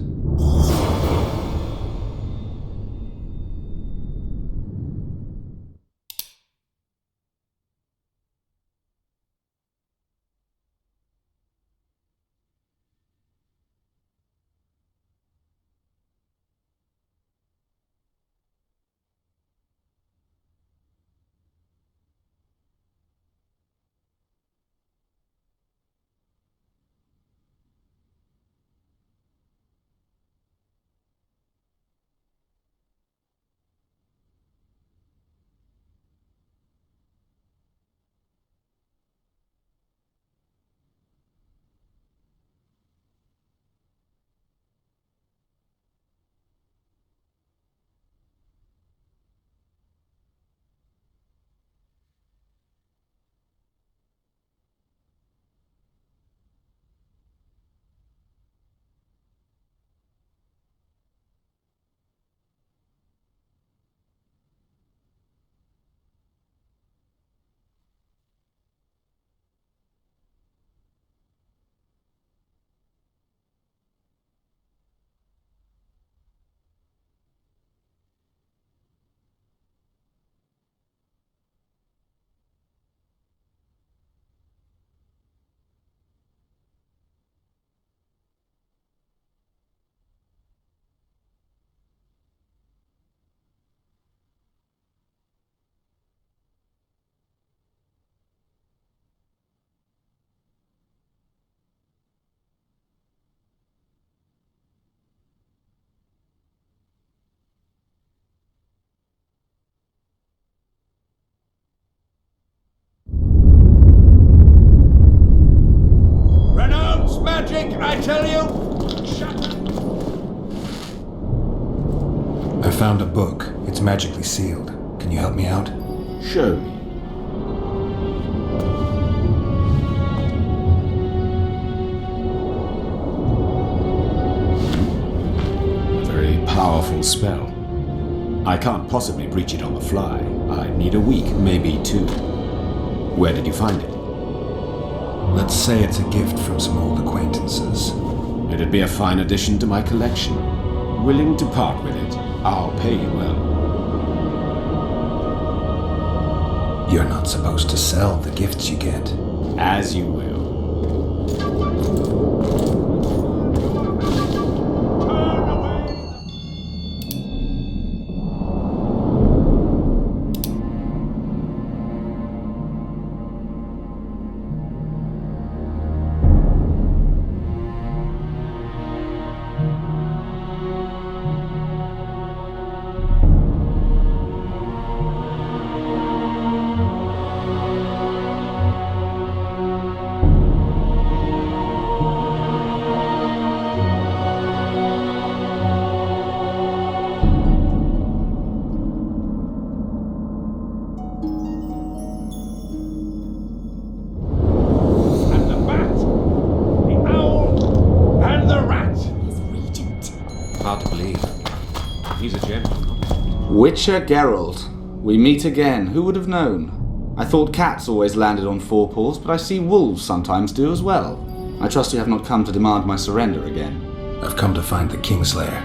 Magic, I tell you! Shut up! I found a book. It's magically sealed. Can you help me out? Show me. A very powerful spell. I can't possibly breach it on the fly. I need a week, maybe 2. Where did you find it? Let's say it's a gift from some old acquaintances. It'd be a fine addition to my collection. Willing to part with it. I'll pay you well. You're You're not supposed to sell the gifts you get. As you will. Witcher Geralt. We meet again. Who would have known? I thought cats always landed on four paws, but I see wolves sometimes do as well. I trust you have not come to demand my surrender again. I've come to find the Kingslayer.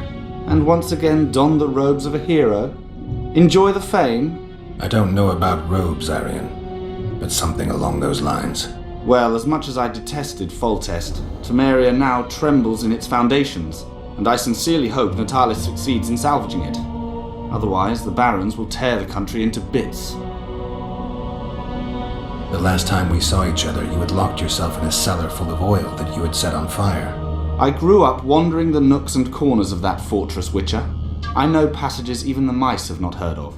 And once again don the robes of a hero? Enjoy the fame? I don't know about robes, Arian, but something along those lines. Well, as much as I detested Foltest, Temeria now trembles in its foundations, and I sincerely hope Natalis succeeds in salvaging it. Otherwise, the barons will tear the country into bits. The last time we saw each other, you had locked yourself in a cellar full of oil that you had set on fire. I grew up wandering the nooks and corners of that fortress, Witcher. I know passages even the mice have not heard of.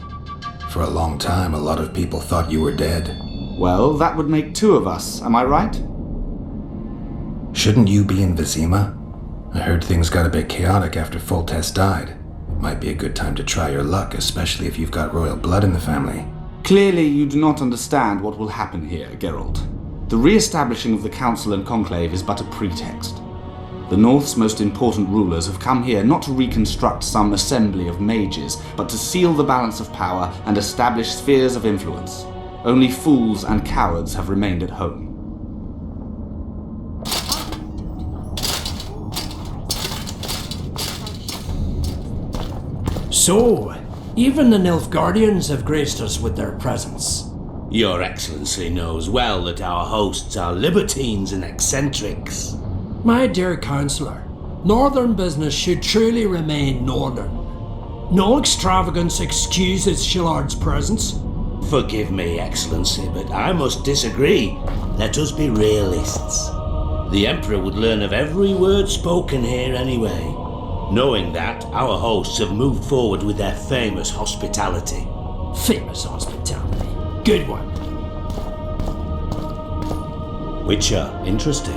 For a long time, a lot of people thought you were dead. Well, that would make two of us, am I right? Shouldn't you be in Vizima? I heard things got a bit chaotic after Foltest died. It might be a good time to try your luck, especially if you've got royal blood in the family. Clearly you do not understand what will happen here, Geralt. The re-establishing of the Council and Conclave is but a pretext. The North's most important rulers have come here not to reconstruct some assembly of mages, but to seal the balance of power and establish spheres of influence. Only fools and cowards have remained at home. So, even the Nilfgaardians have graced us with their presence. Your Excellency knows well that our hosts are libertines and eccentrics. My dear Councillor, northern business should truly remain northern. No extravagance excuses Shillard's presence. Forgive me, Excellency, but I must disagree. Let us be realists. The Emperor would learn of every word spoken here anyway. Knowing that, our hosts have moved forward with their famous hospitality. Famous hospitality. Good one. Witcher, interesting.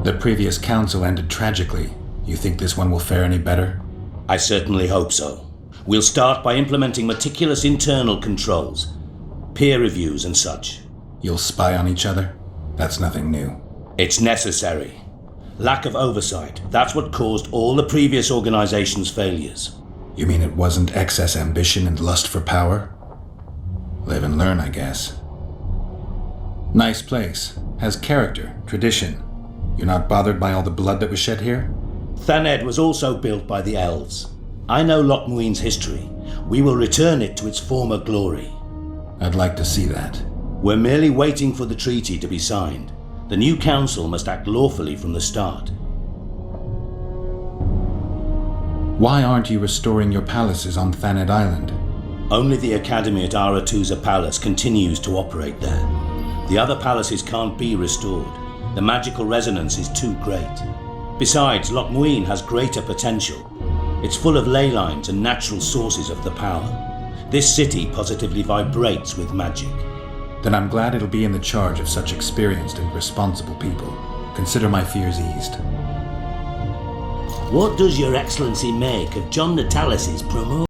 The previous council ended tragically. You think this one will fare any better? I certainly hope so. We'll start by implementing meticulous internal controls, peer reviews and such. You'll spy on each other? That's nothing new. It's necessary. Lack of oversight, that's what caused all the previous organization's failures. You mean it wasn't excess ambition and lust for power? Live and learn, I guess. Nice place. Has character, tradition. You're not bothered by all the blood that was shed here? Thaned was also built by the elves. I know Loc Muinne's history. We will return it to its former glory. I'd like to see that. We're merely waiting for the treaty to be signed. The new council must act lawfully from the start. Why aren't you restoring your palaces on Thaned Island? Only the academy at Aratuza Palace continues to operate there. The other palaces can't be restored. The magical resonance is too great. Besides, Loc Muinne has greater potential. It's full of ley lines and natural sources of the power. This city positively vibrates with magic. Then I'm glad it'll be in the charge of such experienced and responsible people. Consider my fears eased. What does your Excellency make of John Natalis's promotion?